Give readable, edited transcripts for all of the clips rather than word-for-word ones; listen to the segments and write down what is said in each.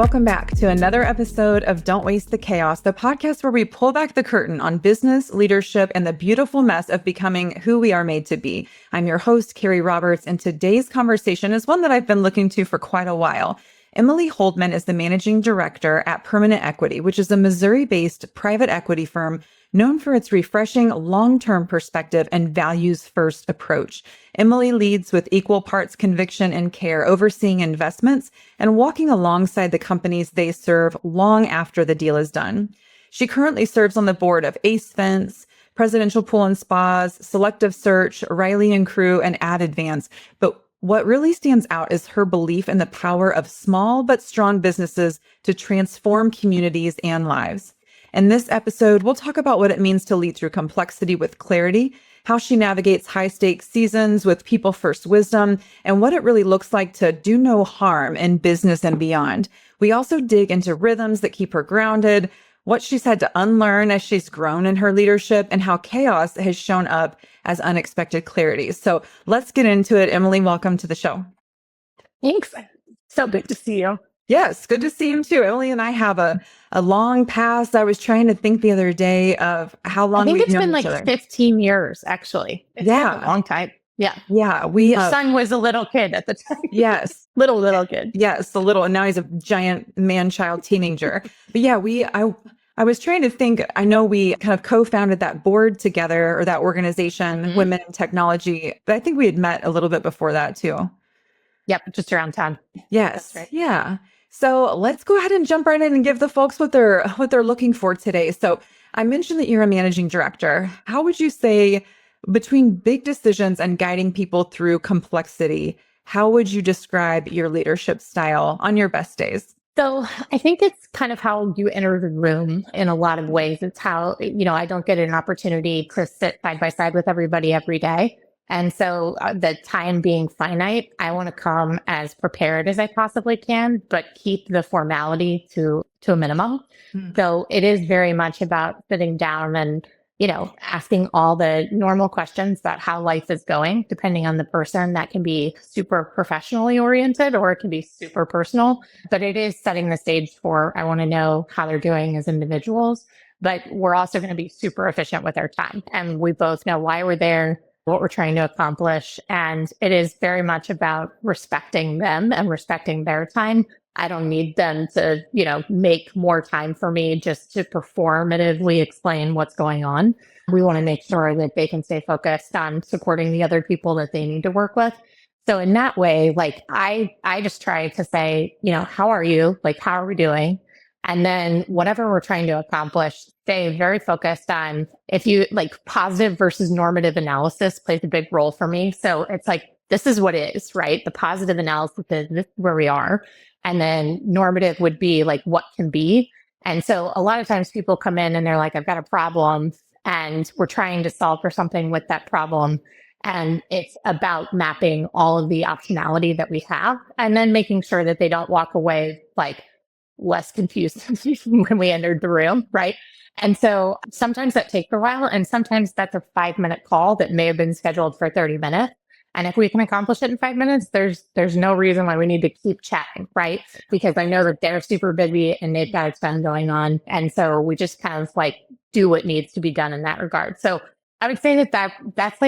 Welcome back to another episode of Don't Waste the Chaos, the podcast where we pull back the curtain on business, leadership, and the beautiful mess of becoming who we are made to be. I'm your host, Kerri Roberts, and today's conversation is one that I've been looking to for quite a while. Emily Holdman is the managing director at Permanent Equity, which is a Missouri-based private equity firm known for its refreshing long-term perspective and values-first approach. Emily leads with equal parts conviction and care, overseeing investments and walking alongside the companies they serve long after the deal is done. She currently serves on the board of Ace Fence, Presidential Pool and Spas, Selective Search, Riley and Crew, and Ad Advance. But what really stands out is her belief in the power of small but strong businesses to transform communities and lives. In this episode, we'll talk about what it means to lead through complexity with clarity, how she navigates high-stakes seasons with people-first wisdom, and what it really looks like to do no harm in business and beyond. We also dig into rhythms that keep her grounded, what she's had to unlearn as she's grown in her leadership, and how chaos has shown up as unexpected clarity. So let's get into it. Emily, welcome to the show. Thanks. So good to see you. Yes, good to see you too. Emily and I have a long past. I was trying to think the other day of how long we've known each other. I think it's been like 15 years, actually. It's been a long time. Yeah. Yeah. Your son was a little kid at the time. Yes. little kid. Yes, and now he's a giant man-child teenager. But yeah, I was trying to think, I know we kind of co-founded that board together, or that organization, Women in Technology, but I think we had met a little bit before that too. Yep, just around town. Yes. That's right. Yeah. So let's go ahead and jump right in and give the folks what they're looking for today. So I mentioned that you're a managing director. How would you say, between big decisions and guiding people through complexity, how would you describe your leadership style on your best days? So I think it's kind of how you enter the room in a lot of ways. It's how, I don't get an opportunity to sit side by side with everybody every day. And so the time being finite, I want to come as prepared as I possibly can, but keep the formality to a minimum. So it is very much about sitting down and, asking all the normal questions about how life is going, depending on the person. That can be super professionally oriented, or it can be super personal, but it is setting the stage for, I want to know how they're doing as individuals, but we're also going to be super efficient with our time. And we both know why we're there, what we're trying to accomplish. And it is very much about respecting them and respecting their time. I don't need them to, make more time for me just to performatively explain what's going on. We want to make sure that they can stay focused on supporting the other people that they need to work with. So in that way, I just try to say, how are you? How are we doing? And then whatever we're trying to accomplish, stay very focused on, if you positive versus normative analysis plays a big role for me. So it's this is what it is, right? The positive analysis is this is where we are. And then normative would be what can be. And so a lot of times people come in and they're like, I've got a problem and we're trying to solve for something with that problem. And it's about mapping all of the optionality that we have and then making sure that they don't walk away less confused when we entered the room, right? And so sometimes that takes a while, and sometimes that's a 5-minute call that may have been scheduled for 30 minutes. And if we can accomplish it in 5 minutes, there's no reason why we need to keep chatting, right? Because I know that they're super busy and they've got a ton going on. And so we just kind of do what needs to be done in that regard. So I would say that's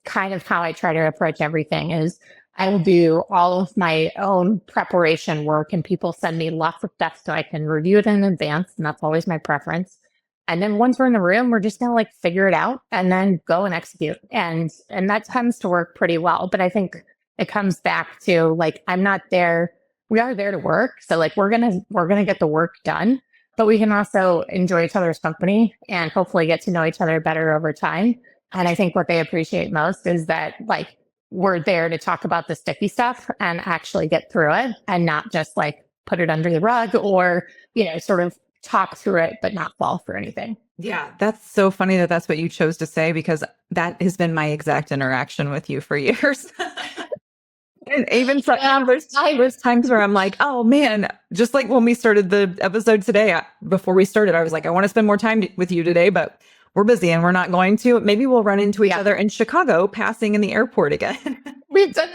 kind of how I try to approach everything. Is I will do all of my own preparation work, and people send me lots of stuff so I can review it in advance. And that's always my preference. And then once we're in the room, we're just going to figure it out and then go and execute. And that tends to work pretty well. But I think it comes back to I'm not there. We are there to work. So we're going to get the work done, but we can also enjoy each other's company and hopefully get to know each other better over time. And I think what they appreciate most is that we're there to talk about the sticky stuff and actually get through it, and not just put it under the rug or, sort of talk through it, but not fall for anything. Yeah, that's so funny that that's what you chose to say, because that has been my exact interaction with you for years. And even there's times where I'm like, oh man, just when we started the episode today, before we started, I was like, I want to spend more time with you today, but we're busy and we're not going to. Maybe we'll run into each other in Chicago, passing in the airport again. We've done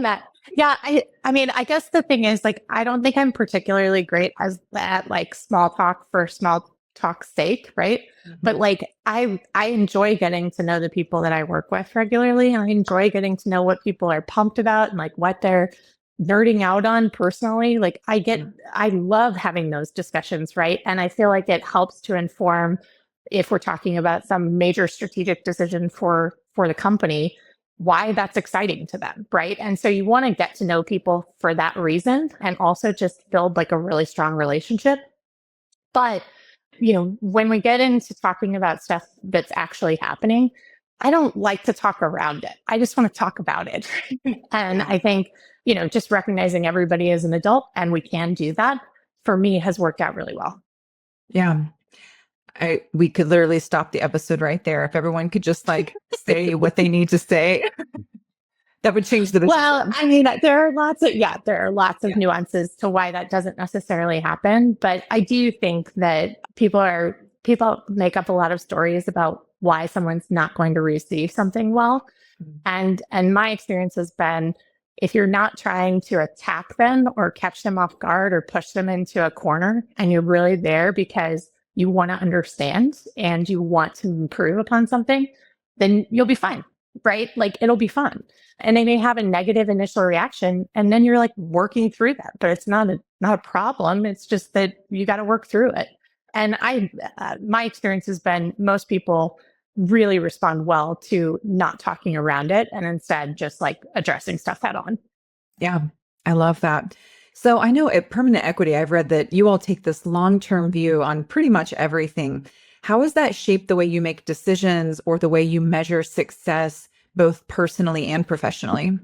that. Yeah, I mean, I guess the thing is like I don't think I'm particularly great at like small talk for small talk's sake, right? But like I enjoy getting to know the people that I work with regularly, and I enjoy getting to know what people are pumped about and like what they're nerding out on personally. Like I love having those discussions, right? And I feel like it helps to inform if we're talking about some major strategic decision for the company, why that's exciting to them, right? And so you want to get to know people for that reason and also just build like a really strong relationship. But, when we get into talking about stuff that's actually happening, I don't like to talk around it. I just want to talk about it. And I think, just recognizing everybody is an adult and we can do that for me has worked out really well. Yeah. We could literally stop the episode right there. If everyone could just like say what they need to say, that would change the decision. Well, I mean, there are lots of nuances to why that doesn't necessarily happen. But I do think that people make up a lot of stories about why someone's not going to receive something well. And my experience has been if you're not trying to attack them or catch them off guard or push them into a corner and you're really there because you want to understand and you want to improve upon something, then you'll be fine, right? Like it'll be fun. And they may have a negative initial reaction and then you're like working through that, but it's not a problem. It's just that you got to work through it. And my experience has been most people really respond well to not talking around it and instead just like addressing stuff head on. Yeah, I love that. So I know at Permanent Equity, I've read that you all take this long-term view on pretty much everything. How has that shaped the way you make decisions or the way you measure success, both personally and professionally?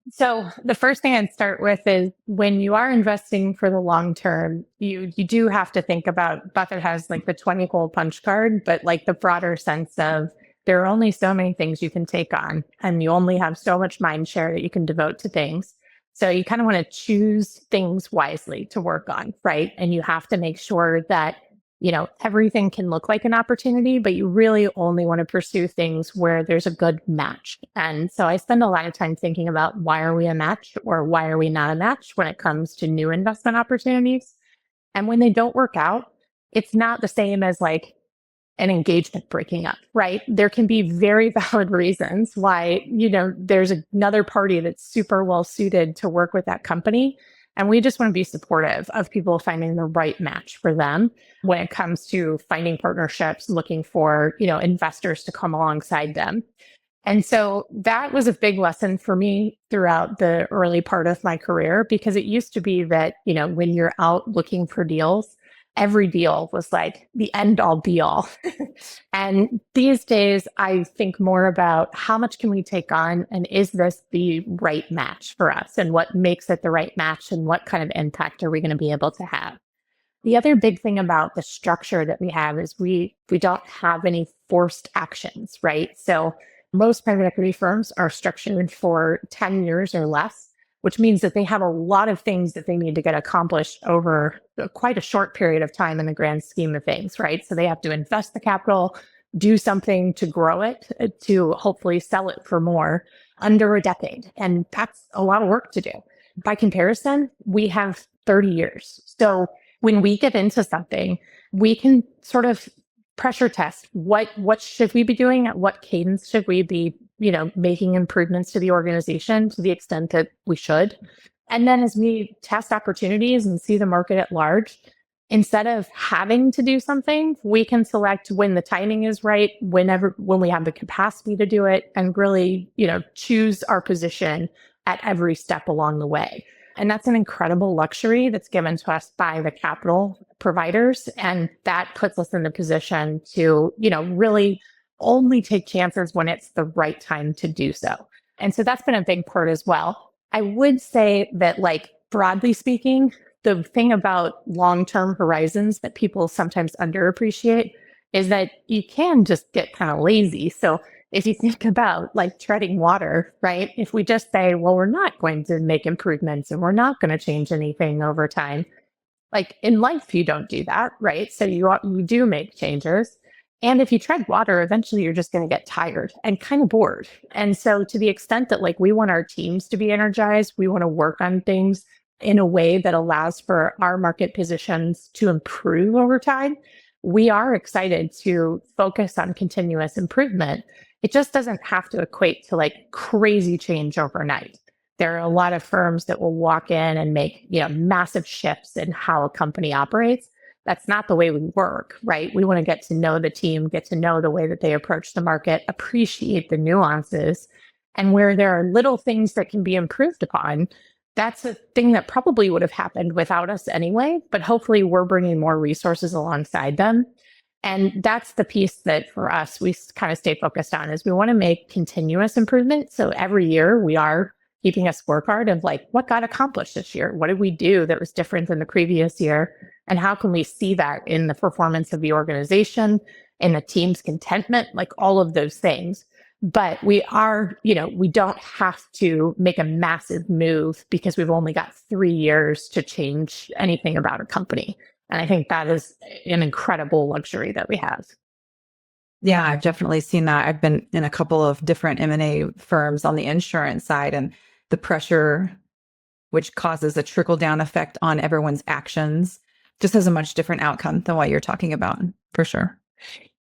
So the first thing I'd start with is when you are investing for the long term, you do have to think about Buffett has like the 20-hole punch card, but like the broader sense of there are only so many things you can take on and you only have so much mind share that you can devote to things. So you kind of want to choose things wisely to work on, right? And you have to make sure that everything can look like an opportunity, but you really only want to pursue things where there's a good match. And so I spend a lot of time thinking about why are we a match or why are we not a match when it comes to new investment opportunities. And when they don't work out, it's not the same as like an engagement breaking up, right? There can be very valid reasons why, there's another party that's super well suited to work with that company. And we just want to be supportive of people finding the right match for them when it comes to finding partnerships, looking for, investors to come alongside them. And so that was a big lesson for me throughout the early part of my career, because it used to be that, when you're out looking for deals, every deal was like the end all be all. And these days, I think more about how much can we take on and is this the right match for us and what makes it the right match and what kind of impact are we going to be able to have? The other big thing about the structure that we have is we don't have any forced actions, right? So most private equity firms are structured for 10 years or less, which means that they have a lot of things that they need to get accomplished over quite a short period of time in the grand scheme of things, right? So they have to invest the capital, do something to grow it, to hopefully sell it for more under a decade. And that's a lot of work to do. By comparison, we have 30 years. So when we get into something, we can sort of pressure test what should we be doing, at what cadence should we be making improvements to the organization to the extent that we should. And then as we test opportunities and see the market at large, instead of having to do something, we can select when the timing is right, when we have the capacity to do it, and really, choose our position at every step along the way. And that's an incredible luxury that's given to us by the capital providers. And that puts us in the position to, really only take chances when it's the right time to do so. And so that's been a big part as well. I would say that, like, broadly speaking, the thing about long-term horizons that people sometimes underappreciate is that you can just get kind of lazy. So if you think about like treading water, right? If we just say, well, we're not going to make improvements and we're not going to change anything over time, like in life, you don't do that, right? So you do make changes. And if you tread water, eventually you're just going to get tired and kind of bored. And so to the extent that like we want our teams to be energized, we want to work on things in a way that allows for our market positions to improve over time, we are excited to focus on continuous improvement. It just doesn't have to equate to like crazy change overnight. There are a lot of firms that will walk in and make, massive shifts in how a company operates. That's not the way we work, right? We want to get to know the team, get to know the way that they approach the market, appreciate the nuances, and where there are little things that can be improved upon. That's a thing that probably would have happened without us anyway, but hopefully we're bringing more resources alongside them. And that's the piece that for us, we kind of stay focused on is we want to make continuous improvement. So every year we are keeping a scorecard of like, what got accomplished this year? What did we do that was different than the previous year? And how can we see that in the performance of the organization, in the team's contentment, like all of those things. But we are, we don't have to make a massive move because we've only got 3 years to change anything about a company. And I think that is an incredible luxury that we have. Yeah, I've definitely seen that. I've been in a couple of different M&A firms on the insurance side, and the pressure, which causes a trickle-down effect on everyone's actions, just has a much different outcome than what you're talking about, for sure.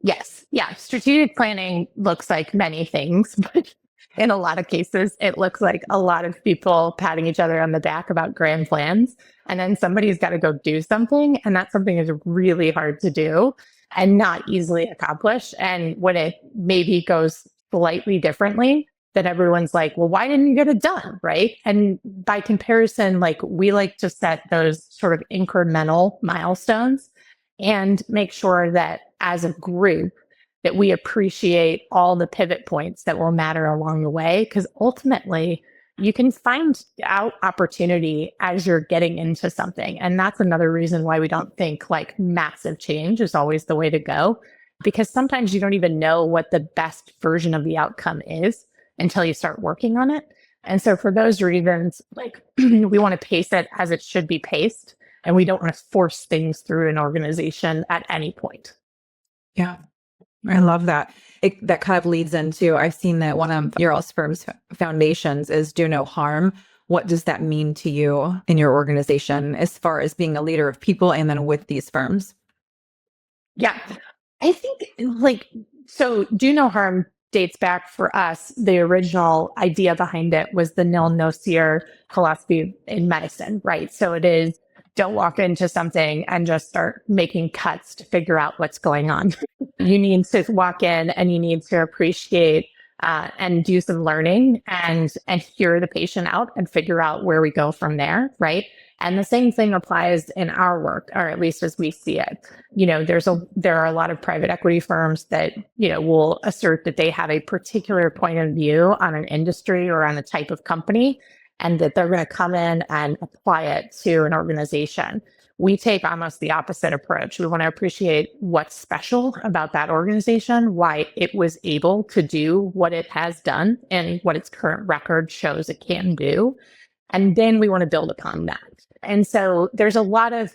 Yes. Yeah. Strategic planning looks like many things, but in a lot of cases, it looks like a lot of people patting each other on the back about grand plans. And then somebody's got to go do something. And that something is really hard to do and not easily accomplished. And when it maybe goes slightly differently, then everyone's like, well, why didn't you get it done? Right. And by comparison, like we like to set those sort of incremental milestones and make sure that as a group that we appreciate all the pivot points that will matter along the way. Because ultimately, you can find out opportunity as you're getting into something. And that's another reason why we don't think like massive change is always the way to go. Because sometimes you don't even know what the best version of the outcome is until you start working on it. And so for those reasons, like we want to pace it as it should be paced. And we don't want to force things through an organization at any point. Yeah, I love that. That kind of leads into, I've seen that one of your all's firm's foundations is do no harm. What does that mean to you in your organization as far as being a leader of people and then with these firms? Yeah, I think so do no harm dates back for us. The original idea behind it was the nil nocere philosophy in medicine, right? So it is don't walk into something and just start making cuts to figure out what's going on. You need to walk in and you need to appreciate and do some learning and hear the patient out and figure out where we go from there, right? And the same thing applies in our work, or at least as we see it. There are a lot of private equity firms that, will assert that they have a particular point of view on an industry or on a type of company, and that they're going to come in and apply it to an organization. We take almost the opposite approach. We want to appreciate what's special about that organization, why it was able to do what it has done and what its current record shows it can do. And then we want to build upon that. And so there's a lot of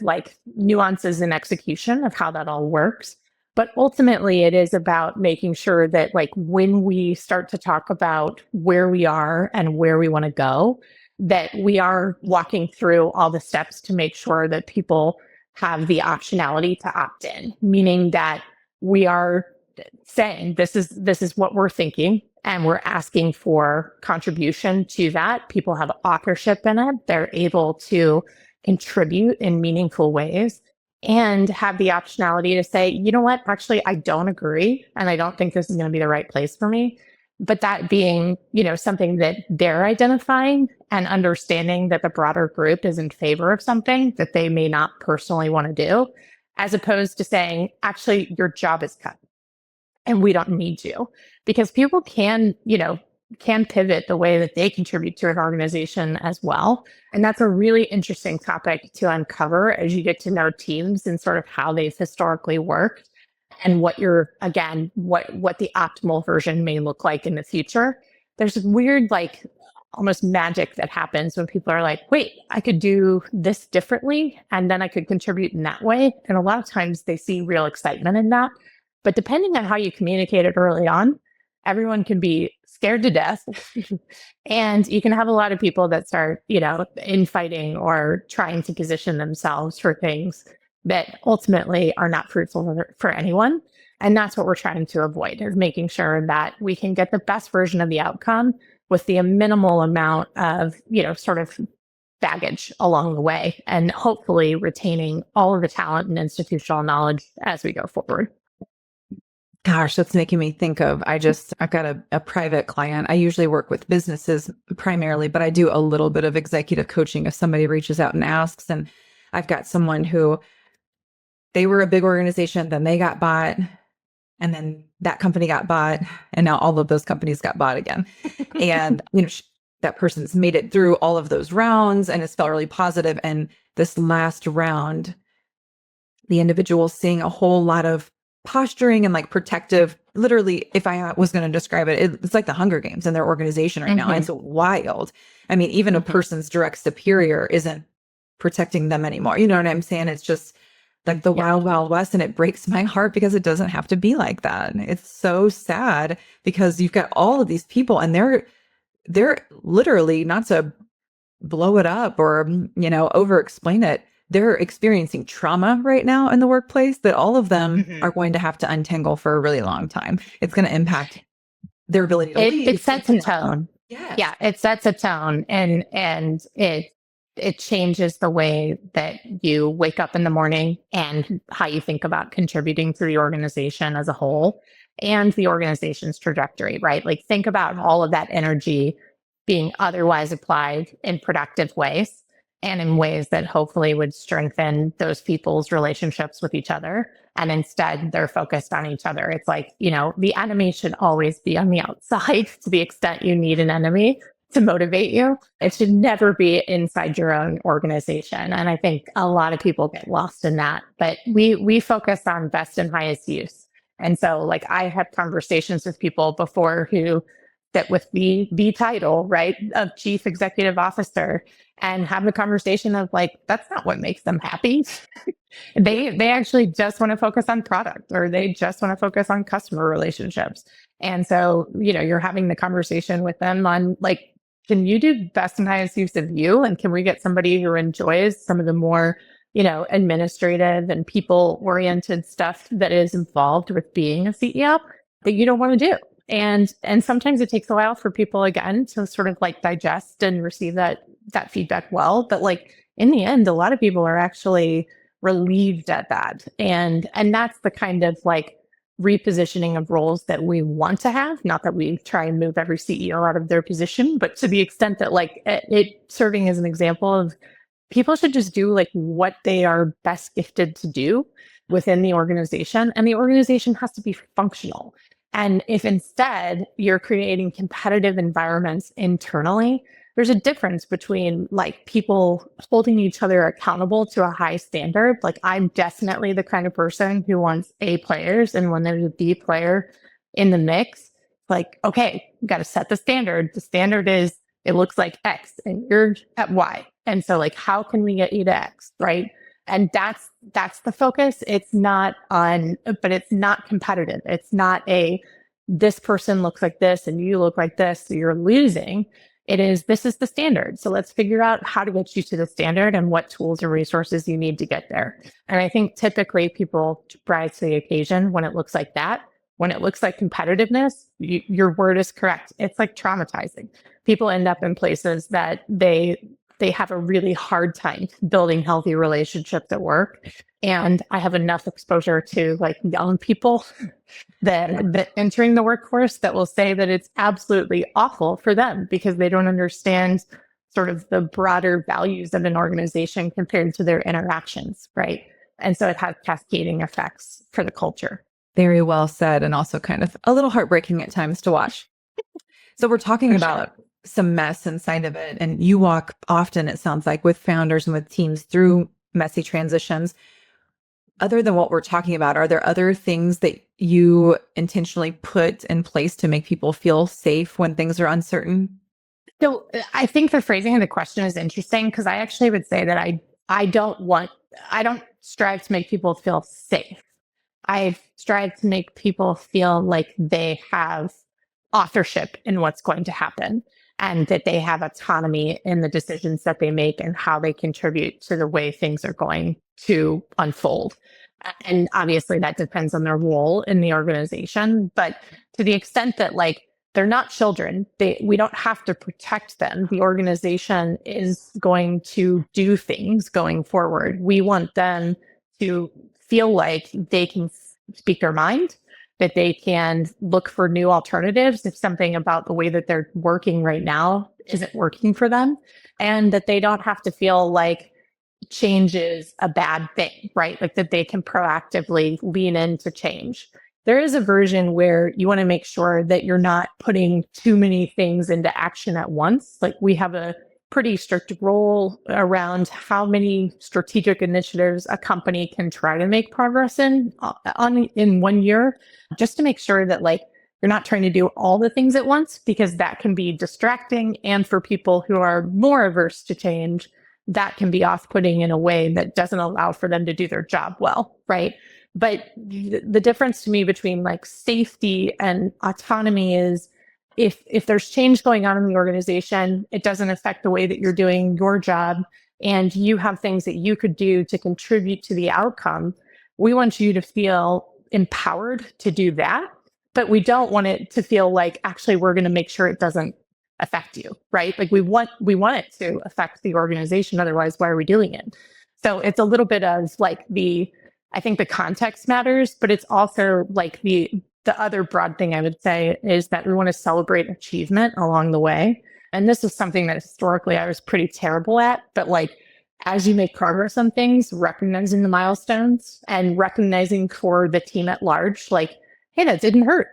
nuances in execution of how that all works. But ultimately, it is about making sure that when we start to talk about where we are and where we want to go, that we are walking through all the steps to make sure that people have the optionality to opt in, meaning that we are saying this is what we're thinking and we're asking for contribution to that. People have authorship in it. They're able to contribute in meaningful ways and have the optionality to say, you know what, actually, I don't agree. And I don't think this is going to be the right place for me. But that being, something that they're identifying and understanding that the broader group is in favor of something that they may not personally want to do, as opposed to saying, actually, your job is cut and we don't need you. Because people can pivot the way that they contribute to an organization as well. And that's a really interesting topic to uncover as you get to know teams and sort of how they've historically worked and what what the optimal version may look like in the future. There's weird, almost magic that happens when people are like, wait, I could do this differently and then I could contribute in that way. And a lot of times they see real excitement in that. But depending on how you communicate it early on, everyone can be scared to death. And you can have a lot of people that start, infighting or trying to position themselves for things that ultimately are not fruitful for anyone. And that's what we're trying to avoid, is making sure that we can get the best version of the outcome with the minimal amount of, sort of baggage along the way, and hopefully retaining all of the talent and institutional knowledge as we go forward. Gosh, that's making me think of, I've got a private client. I usually work with businesses primarily, but I do a little bit of executive coaching if somebody reaches out and asks. And I've got someone who, they were a big organization, then they got bought, and then that company got bought, and now all of those companies got bought again. And, that person's made it through all of those rounds and it's felt really positive. And this last round, the individual seeing a whole lot of posturing and like protective, literally, if I was going to describe it, it's like the Hunger Games in their organization right now. And it's wild. I mean, even a person's direct superior isn't protecting them anymore. You know what I'm saying? It's just like the wild, wild west. And it breaks my heart because it doesn't have to be like that. It's so sad because you've got all of these people and they're literally, not to blow it up or, over explain it, they're experiencing trauma right now in the workplace that all of them are going to have to untangle for a really long time. It's going to impact their ability to lead. It sets a tone. Yes. Yeah, it sets a tone, and it changes the way that you wake up in the morning and how you think about contributing to the organization as a whole and the organization's trajectory, right? Like, think about all of that energy being otherwise applied in productive ways and in ways that hopefully would strengthen those people's relationships with each other. And instead, they're focused on each other. It's like, the enemy should always be on the outside to the extent you need an enemy to motivate you. It should never be inside your own organization. And I think a lot of people get lost in that. But we focus on best and highest use. And so, like, I had conversations with people before who that with the title, right, of chief executive officer, and have the conversation of like, that's not what makes them happy. They actually just want to focus on product, or they just want to focus on customer relationships. And so, you're having the conversation with them on like, can you do best and highest use of you? And can we get somebody who enjoys some of the more, administrative and people oriented stuff that is involved with being a CEO that you don't want to do? And sometimes it takes a while for people, again, to sort of like digest and receive that feedback well. But like, in the end, a lot of people are actually relieved at that. And that's the kind of like repositioning of roles that we want to have. Not that we try and move every CEO out of their position, but to the extent that like it serving as an example of people should just do like what they are best gifted to do within the organization. And the organization has to be functional. And if instead you're creating competitive environments internally, there's a difference between like people holding each other accountable to a high standard. Like, I'm definitely the kind of person who wants A players. And when there's a B player in the mix, like, okay, you got to set the standard. The standard is it looks like X and you're at Y. And so like, how can we get you to X? Right. And that's the focus. It's not but it's not competitive. It's not this person looks like this and you look like this, so you're losing. It is, this is the standard. So let's figure out how to get you to the standard and what tools or resources you need to get there. And I think typically people rise to the occasion when it looks like that. When it looks like competitiveness, your word is correct. It's like traumatizing. People end up in places that they have a really hard time building healthy relationships at work. And I have enough exposure to like young people that entering the workforce that will say that it's absolutely awful for them because they don't understand sort of the broader values of an organization compared to their interactions, right? And so it has cascading effects for the culture. Very well said, and also kind of a little heartbreaking at times to watch. So we're talking about some mess inside of it, and you walk often, it sounds like, with founders and with teams through messy transitions. Other than what we're talking about, are there other things that you intentionally put in place to make people feel safe when things are uncertain? So I think the phrasing of the question is interesting, because I actually would say that I don't strive to make people feel safe. I strive to make people feel like they have authorship in what's going to happen and that they have autonomy in the decisions that they make and how they contribute to the way things are going to unfold. And obviously that depends on their role in the organization, but to the extent that like they're not children, we don't have to protect them. The organization is going to do things going forward. We want them to feel like they can speak their mind, that they can look for new alternatives if something about the way that they're working right now isn't working for them, and that they don't have to feel like change is a bad thing, right? Like that they can proactively lean into change. There is a version where you want to make sure that you're not putting too many things into action at once. Like we have a pretty strict rule around how many strategic initiatives a company can try to make progress in 1 year, just to make sure that like you're not trying to do all the things at once, because that can be distracting. And for people who are more averse to change, that can be off-putting in a way that doesn't allow for them to do their job well, right? But the difference to me between like safety and autonomy is if there's change going on in the organization, it doesn't affect the way that you're doing your job, and you have things that you could do to contribute to the outcome. We want you to feel empowered to do that, but we don't want it to feel like actually we're going to make sure it doesn't affect you, right? Like we want it to affect the organization. Otherwise, why are we doing it? So it's a little bit of like I think the context matters, but it's also like the other broad thing I would say is that we want to celebrate achievement along the way. And this is something that historically I was pretty terrible at, but like as you make progress on things, recognizing the milestones and recognizing for the team at large, like, hey, that didn't hurt.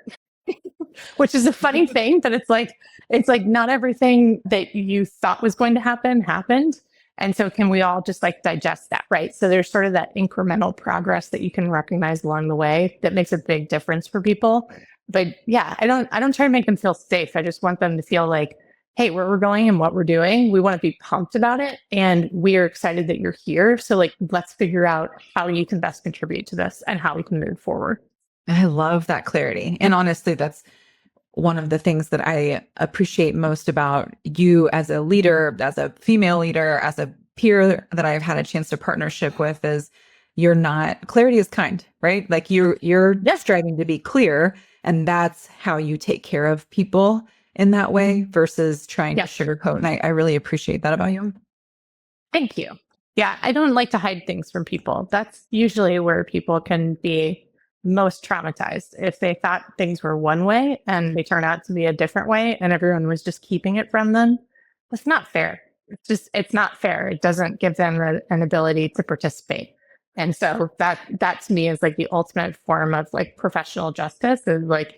Which is a funny thing, but it's like not everything that you thought was going to happen happened. And so can we all just like digest that, right? So there's sort of that incremental progress that you can recognize along the way that makes a big difference for people. But yeah, I don't try to make them feel safe. I just want them to feel like, hey, where we're going and what we're doing, we want to be pumped about it. And we are excited that you're here. So like, let's figure out how you can best contribute to this and how we can move forward. I love that clarity. And honestly, that's one of the things that I appreciate most about you as a leader, as a female leader, as a peer that I've had a chance to partnership with is clarity is kind, right? Like you're striving to be clear, and that's how you take care of people in that way versus trying to sugarcoat. And I really appreciate that about you. Thank you. Yeah, I don't like to hide things from people. That's usually where people can be most traumatized. If they thought things were one way and they turn out to be a different way and everyone was just keeping it from them, that's not fair. It's not fair. It doesn't give them an ability to participate. And so that to me is like the ultimate form of like professional justice is like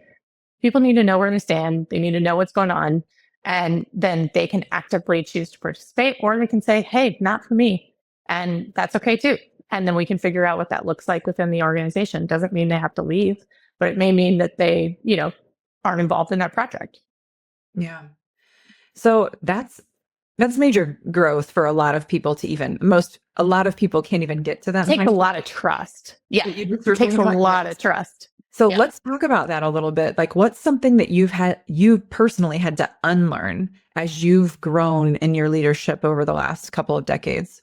people need to know where they stand. They need to know what's going on. And then they can actively choose to participate, or they can say, hey, not for me. And that's okay too. And then we can figure out what that looks like within the organization. Doesn't mean they have to leave, but it may mean that they, aren't involved in that project. Yeah. So that's major growth for a lot of people a lot of people can't even get to that. It takes a lot of trust. Yeah. It takes a lot of trust. So let's talk about that a little bit. Like what's something that you personally had to unlearn as you've grown in your leadership over the last couple of decades?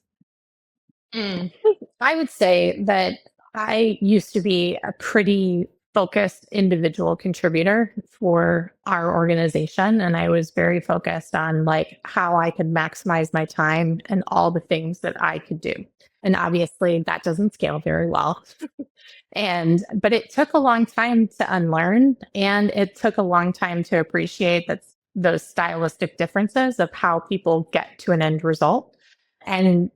I would say that I used to be a pretty focused individual contributor for our organization. And I was very focused on like how I could maximize my time and all the things that I could do. And obviously that doesn't scale very well. But it took a long time to unlearn, and it took a long time to appreciate those stylistic differences of how people get to an end result. And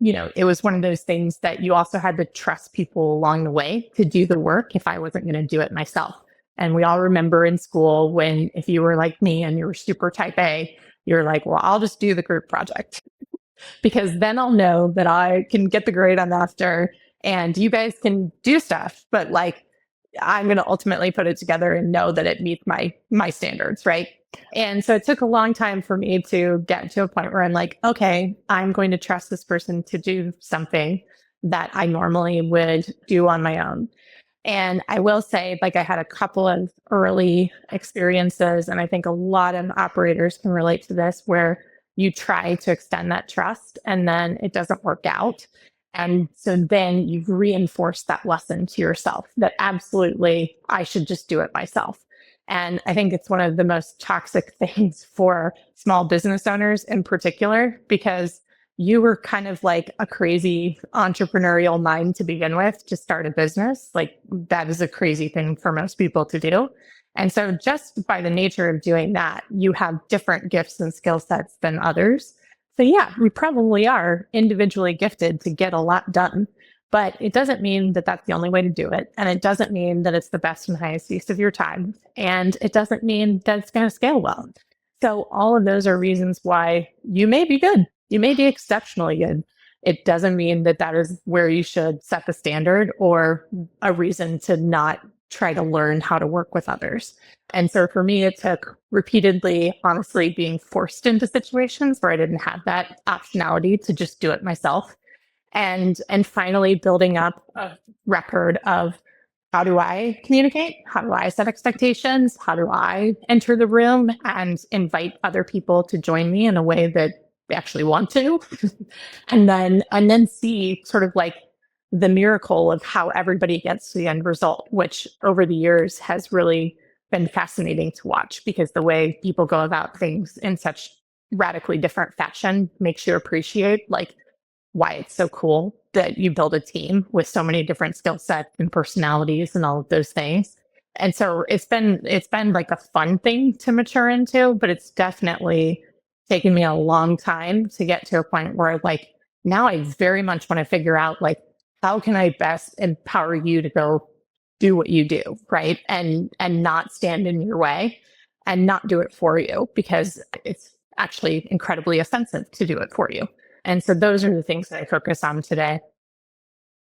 it was one of those things that you also had to trust people along the way to do the work if I wasn't going to do it myself. And we all remember in school when, if you were like me and you were super type A, you're like, well, I'll just do the group project because then I'll know that I can get the grade I'm after and you guys can do stuff. But like, I'm going to ultimately put it together and know that it meets my standards, right? And so it took a long time for me to get to a point where I'm like, okay, I'm going to trust this person to do something that I normally would do on my own. And I will say, like, I had a couple of early experiences, and I think a lot of operators can relate to this, where you try to extend that trust and then it doesn't work out. And so then you've reinforced that lesson to yourself that absolutely I should just do it myself. And I think it's one of the most toxic things for small business owners in particular, because you were kind of like a crazy entrepreneurial mind to begin with to start a business. Like, that is a crazy thing for most people to do. And so just by the nature of doing that, you have different gifts and skill sets than others. So yeah, we probably are individually gifted to get a lot done, but it doesn't mean that that's the only way to do it. And it doesn't mean that it's the best and highest use of your time. And it doesn't mean that it's going to scale well. So all of those are reasons why you may be good. You may be exceptionally good. It doesn't mean that that is where you should set the standard or a reason to not try to learn how to work with others. And so for me, it took repeatedly, honestly, being forced into situations where I didn't have that optionality to just do it myself. And finally building up a record of, how do I communicate? How do I set expectations? How do I enter the room and invite other people to join me in a way that they actually want to? and then see sort of like the miracle of how everybody gets to the end result, which over the years has really been fascinating to watch, because the way people go about things in such radically different fashion makes you appreciate like why it's so cool that you build a team with so many different skill sets and personalities and all of those things. And so it's been like a fun thing to mature into, but it's definitely taken me a long time to get to a point where like now I very much want to figure out like, how can I best empower you to go do what you do, right? And not stand in your way and not do it for you, because it's actually incredibly offensive to do it for you. And so those are the things that I focus on today.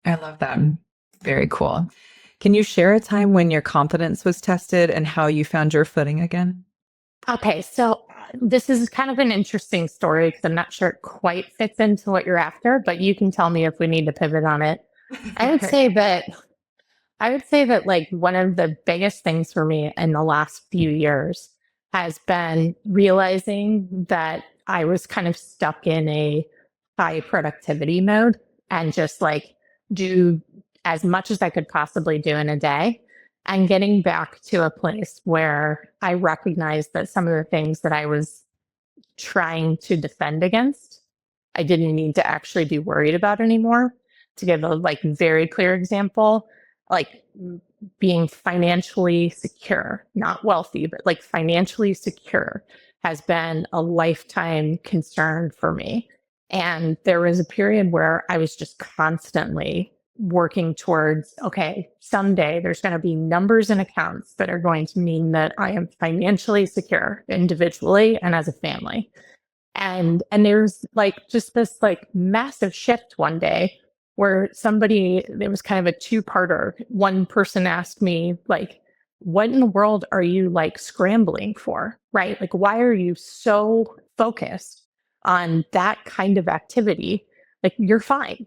I love that. Very cool. Can you share a time when your confidence was tested and how you found your footing again? Okay, so this is kind of an interesting story because I'm not sure it quite fits into what you're after, but you can tell me if we need to pivot on it. I would say that like one of the biggest things for me in the last few years has been realizing that I was kind of stuck in a high productivity mode and just like do as much as I could possibly do in a day, and getting back to a place where I recognized that some of the things that I was trying to defend against, I didn't need to actually be worried about anymore. To give a like very clear example, like being financially secure, not wealthy, but like financially secure has been a lifetime concern for me. And there was a period where I was just constantly working towards, okay, someday there's going to be numbers and accounts that are going to mean that I am financially secure individually and as a family. And there's like just this like massive shift one day where there was kind of a two-parter. One person asked me like, what in the world are you like scrambling for? Right? Like, why are you so focused on that kind of activity? Like, you're fine.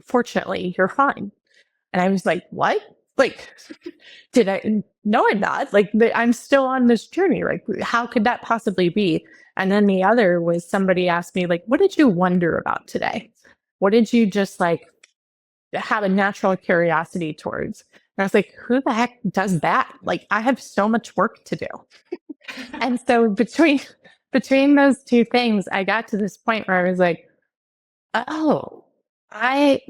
Fortunately, you're fine. And I was like, what? Like, no, I'm not. Like, I'm still on this journey. Like, how could that possibly be? And then the other was somebody asked me, like, what did you wonder about today? What did you just like have a natural curiosity towards? And I was like, who the heck does that? Like, I have so much work to do. And so between those two things, I got to this point where I was like, oh, I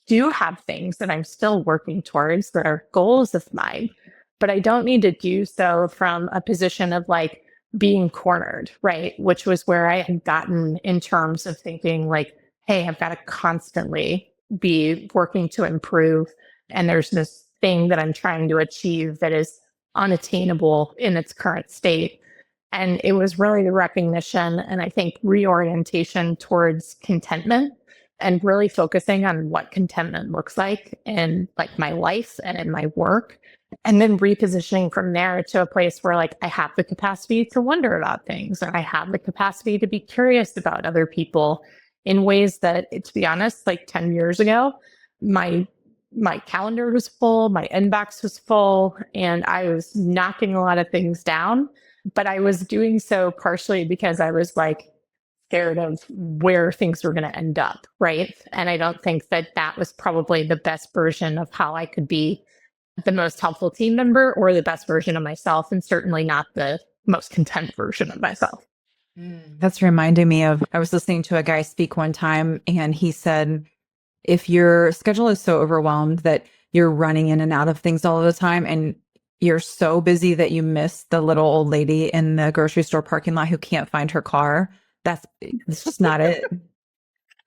do have things that I'm still working towards that are goals of mine, but I don't need to do so from a position of like being cornered, right? Which was where I had gotten in terms of thinking like, hey, I've got to constantly be working to improve. And there's this thing that I'm trying to achieve that is unattainable in its current state. And it was really the recognition and I think reorientation towards contentment and really focusing on what contentment looks like in like my life and in my work. And then repositioning from there to a place where like I have the capacity to wonder about things and I have the capacity to be curious about other people in ways that, to be honest, like 10 years ago, my my calendar was full, my inbox was full, and I was knocking a lot of things down. But I was doing so partially because I was like scared of where things were going to end up. Right. And I don't think that that was probably the best version of how I could be the most helpful team member or the best version of myself, and certainly not the most content version of myself. That's reminding me of, I was listening to a guy speak one time, and he said, if your schedule is so overwhelmed that you're running in and out of things all the time, and you're so busy that you miss the little old lady in the grocery store parking lot who can't find her car, it's just not it.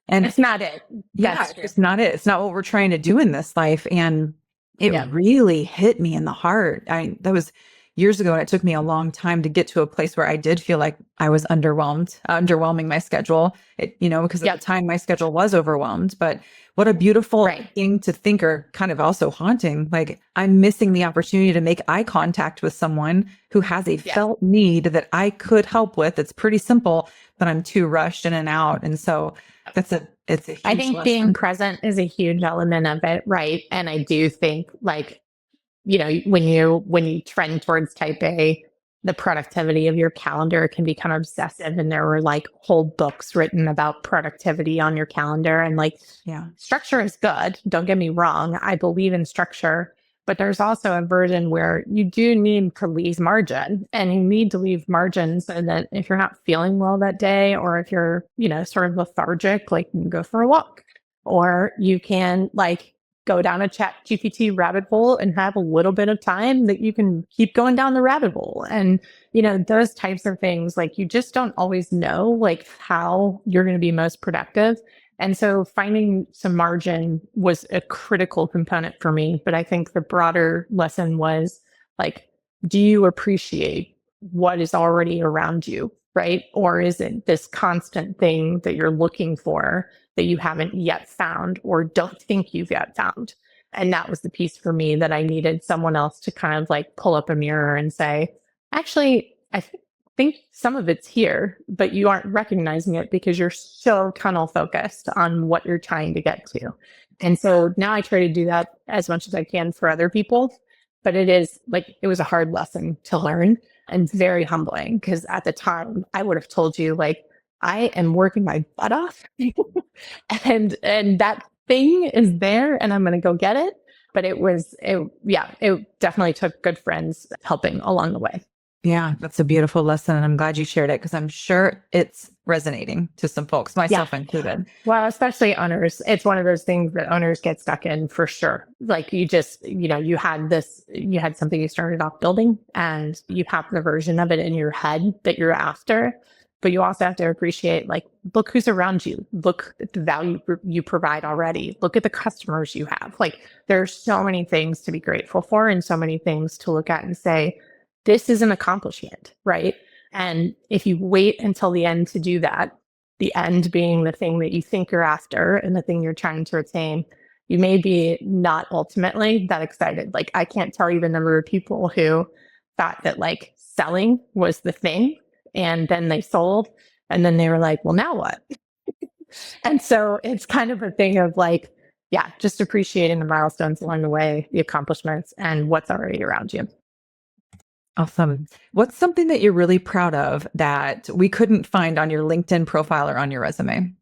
And it's not it. Yeah, it's not it. It's not what we're trying to do in this life. And it really hit me in the heart. That was years ago, and it took me a long time to get to a place where I did feel like I was underwhelming my schedule. Because at the time my schedule was overwhelmed. But what a beautiful thing to think, or kind of also haunting. Like, I'm missing the opportunity to make eye contact with someone who has a felt need that I could help with. It's pretty simple, but I'm too rushed in and out. And so it's a huge I think lesson. being present is a huge element of it, right? And I do think, like, when you trend towards type A, the productivity of your calendar can become obsessive, and there were like whole books written about productivity on your calendar. And like, structure is good. Don't get me wrong. I believe in structure, but there's also a version where you do need to leave margin, and you need to leave margin so that if you're not feeling well that day, or if you're, sort of lethargic, like, you can go for a walk, or you can like go down a chat GPT rabbit hole and have a little bit of time that you can keep going down the rabbit hole. And, those types of things, like, you just don't always know like how you're going to be most productive. And so finding some margin was a critical component for me. But I think the broader lesson was like, do you appreciate what is already around you? Right? Or is it this constant thing that you're looking for that you haven't yet found, or don't think you've yet found? And that was the piece for me that I needed someone else to kind of like pull up a mirror and say, actually, think some of it's here, but you aren't recognizing it because you're so tunnel focused on what you're trying to get to. And so now I try to do that as much as I can for other people. But it was a hard lesson to learn, and very humbling, because at the time I would have told you, like, I am working my butt off and that thing is there and I'm going to go get it. But it definitely took good friends helping along the way. Yeah, that's a beautiful lesson. And I'm glad you shared it, because I'm sure it's resonating to some folks, myself included. Well, especially owners. It's one of those things that owners get stuck in for sure. Like, you just, you had something you started off building, and you have the version of it in your head that you're after. But you also have to appreciate, like, look who's around you. Look at the value you provide already. Look at the customers you have. Like, there's so many things to be grateful for, and so many things to look at and say, this is an accomplishment, right? And if you wait until the end to do that, the end being the thing that you think you're after and the thing you're trying to attain, you may be not ultimately that excited. Like, I can't tell you the number of people who thought that like selling was the thing, and then they sold, and then they were like, well, now what? And so it's kind of a thing of like, just appreciating the milestones along the way, the accomplishments, and what's already around you. Awesome. What's something that you're really proud of that we couldn't find on your LinkedIn profile or on your resume?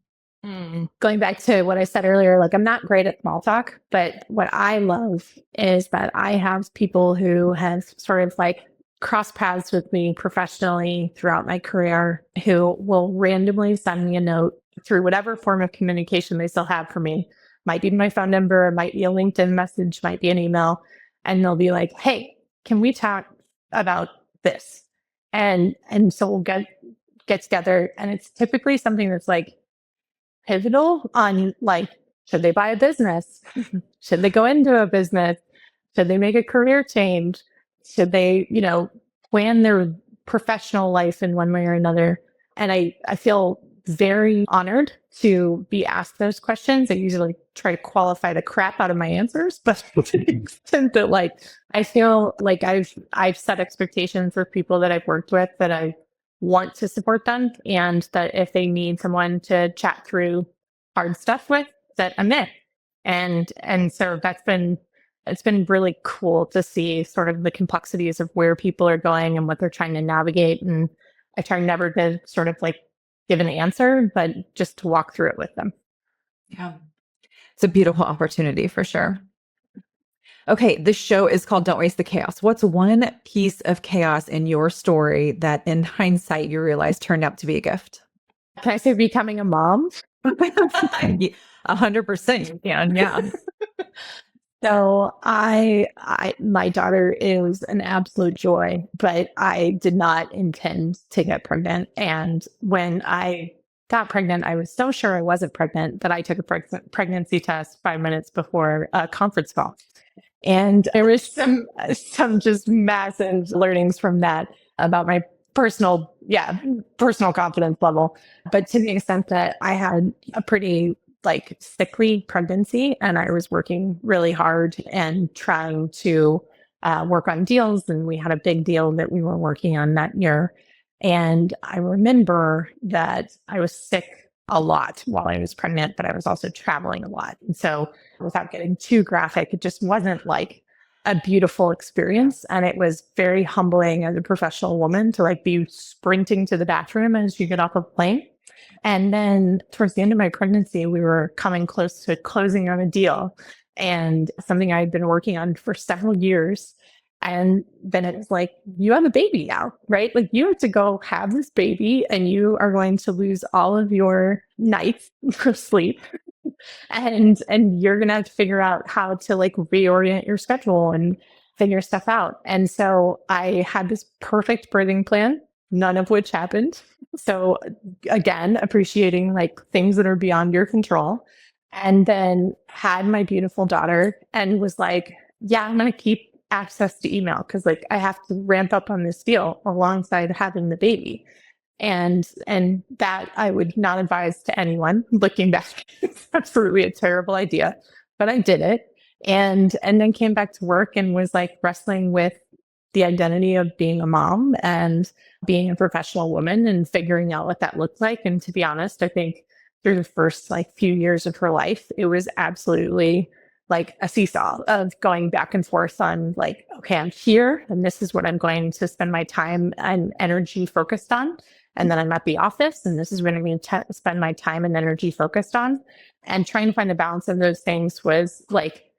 Going back to what I said earlier, like, I'm not great at small talk, but what I love is that I have people who have sort of like crossed paths with me professionally throughout my career, who will randomly send me a note through whatever form of communication they still have for me. Might be my phone number, might be a LinkedIn message, might be an email. And they'll be like, hey, can we talk about this? And so we'll get together, and it's typically something that's like pivotal on, like, should they buy a business? Should they go into a business? Should they make a career change? Should they, plan their professional life in one way or another? And I feel very honored to be asked those questions. I usually try to qualify the crap out of my answers, but to the extent that, like, I feel like I've set expectations for people that I've worked with, that I want to support them, and that if they need someone to chat through hard stuff with, that I'm there. And so it's been really cool to see sort of the complexities of where people are going and what they're trying to navigate. And I try never to sort of like give an answer, but just to walk through it with them. Yeah. It's a beautiful opportunity for sure. Okay, this show is called Don't Waste the Chaos. What's one piece of chaos in your story that in hindsight you realize turned out to be a gift? Can I say becoming a mom? 100% you can, yeah. So my daughter is an absolute joy, but I did not intend to get pregnant. And when I got pregnant, I was so sure I wasn't pregnant that I took a pregnancy test 5 minutes before a conference call. And there was some just massive learnings from that about my personal confidence level. But to the extent that I had a pretty like sickly pregnancy and I was working really hard and trying to work on deals. And we had a big deal that we were working on that year. And I remember that I was sick a lot while I was pregnant, but I was also traveling a lot. And so without getting too graphic, it just wasn't like a beautiful experience. And it was very humbling as a professional woman to like be sprinting to the bathroom as you get off a plane. And then towards the end of my pregnancy, we were coming close to closing on a deal and something I had been working on for several years. And then it was like, you have a baby now, right? Like you have to go have this baby and you are going to lose all of your nights of sleep. And you're going to have to figure out how to like reorient your schedule and figure stuff out. And so I had this perfect birthing plan, none of which happened. So again, appreciating like things that are beyond your control. And then had my beautiful daughter and was like, yeah, I'm going to keep access to email because like I have to ramp up on this deal alongside having the baby. And that I would not advise to anyone. Looking back, it's absolutely a terrible idea, but I did it. And then came back to work and was like wrestling with the identity of being a mom and being a professional woman and figuring out what that looked like. And to be honest, I think through the first like few years of her life, it was absolutely like a seesaw of going back and forth on like, okay, I'm here and this is what I'm going to spend my time and energy focused on. And then I'm at the office and this is what I'm going to spend my time and energy focused on. And trying to find the balance of those things was like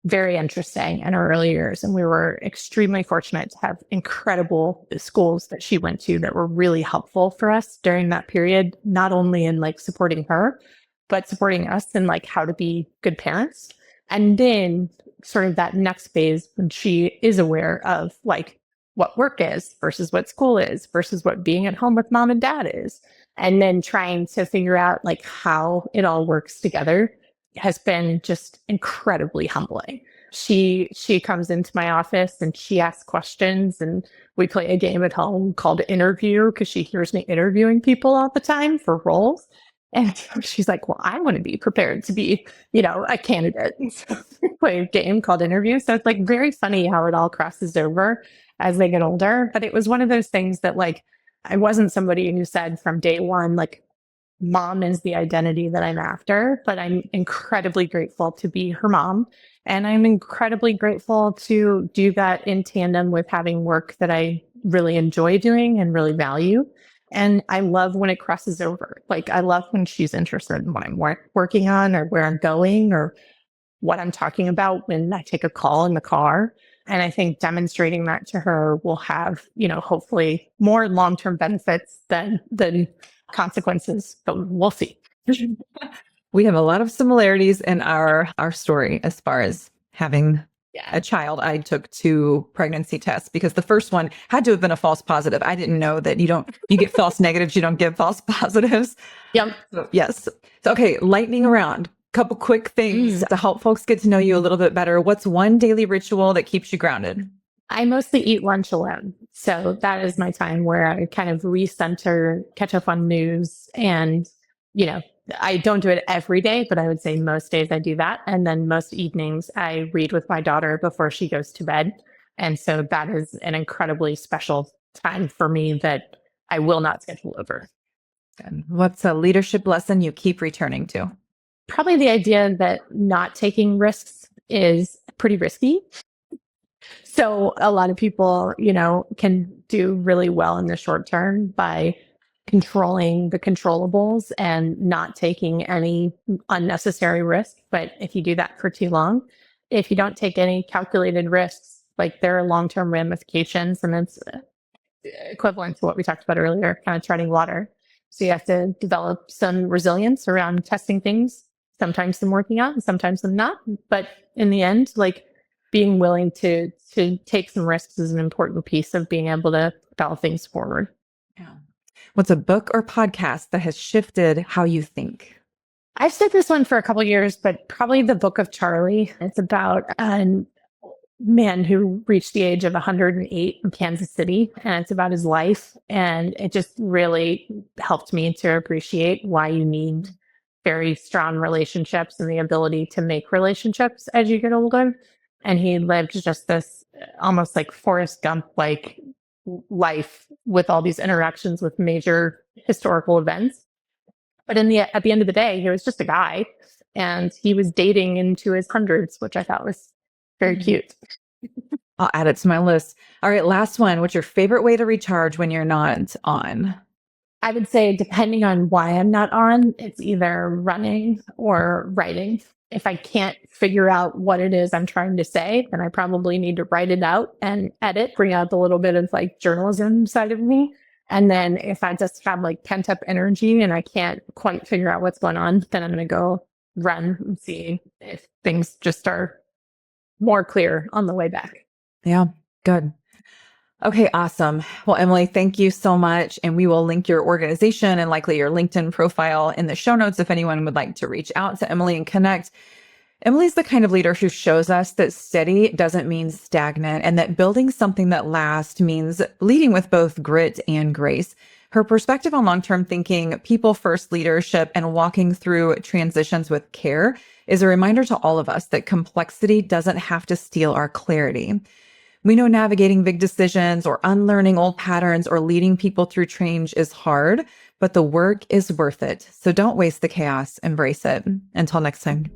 very interesting in our early years. And we were extremely fortunate to have incredible schools that she went to that were really helpful for us during that period, not only in like supporting her, but supporting us in like how to be good parents. And then sort of that next phase when she is aware of like what work is versus what school is versus what being at home with mom and dad is. And then trying to figure out like how it all works together has been just incredibly humbling. She comes into my office and she asks questions and we play a game at home called Interview because she hears me interviewing people all the time for roles. And she's like, well, I want to be prepared to be, a candidate. And so we play a game called Interview. So it's like very funny how it all crosses over as they get older. But it was one of those things that like, I wasn't somebody who said from day one, like, mom is the identity that I'm after, but I'm incredibly grateful to be her mom. And I'm incredibly grateful to do that in tandem with having work that I really enjoy doing and really value. And I love when it crosses over. Like, I love when she's interested in what I'm working on or where I'm going or what I'm talking about when I take a call in the car. And I think demonstrating that to her will have, hopefully more long-term benefits than consequences, but we'll see. We have a lot of similarities in our story as far as having a child. I took 2 pregnancy tests because the first one had to have been a false positive. I didn't know that you get false negatives, you don't get false positives. Yep. So, yes. So, okay, lightning around. Couple quick things to help folks get to know you a little bit better. What's one daily ritual that keeps you grounded? I mostly eat lunch alone. So that is my time where I kind of recenter, catch up on news. And, I don't do it every day, but I would say most days I do that. And then most evenings I read with my daughter before she goes to bed. And so that is an incredibly special time for me that I will not schedule over. And what's a leadership lesson you keep returning to? Probably the idea that not taking risks is pretty risky. So a lot of people, can do really well in the short term by controlling the controllables and not taking any unnecessary risk. But if you do that for too long, if you don't take any calculated risks, like there are long-term ramifications, and it's equivalent to what we talked about earlier, kind of treading water. So you have to develop some resilience around testing things, sometimes them working out and sometimes them not. But in the end, like being willing to take some risks is an important piece of being able to propel things forward. Yeah. What's a book or podcast that has shifted how you think? I've said this one for a couple of years, but probably The Book of Charlie. It's about a man who reached the age of 108 in Kansas City, and it's about his life. And it just really helped me to appreciate why you need very strong relationships and the ability to make relationships as you get older. And he lived just this almost like Forrest Gump like life with all these interactions with major historical events. But at the end of the day, he was just a guy, and he was dating into his hundreds, which I thought was very cute. I'll add it to my list. All right, last one. What's your favorite way to recharge when you're not on? I would say, depending on why I'm not on, it's either running or writing. If I can't figure out what it is I'm trying to say, then I probably need to write it out and edit, bring out the little bit of like journalism side of me. And then if I just have like pent up energy and I can't quite figure out what's going on, then I'm going to go run and see if things just are more clear on the way back. Yeah, good. Okay, awesome. Well, Emily, thank you so much. And we will link your organization and likely your LinkedIn profile in the show notes if anyone would like to reach out to Emily and connect. Emily's the kind of leader who shows us that steady doesn't mean stagnant, and that building something that lasts means leading with both grit and grace. Her perspective on long-term thinking, people-first leadership, and walking through transitions with care is a reminder to all of us that complexity doesn't have to steal our clarity. We know navigating big decisions or unlearning old patterns or leading people through change is hard, but the work is worth it. So don't waste the chaos, embrace it. Until next time.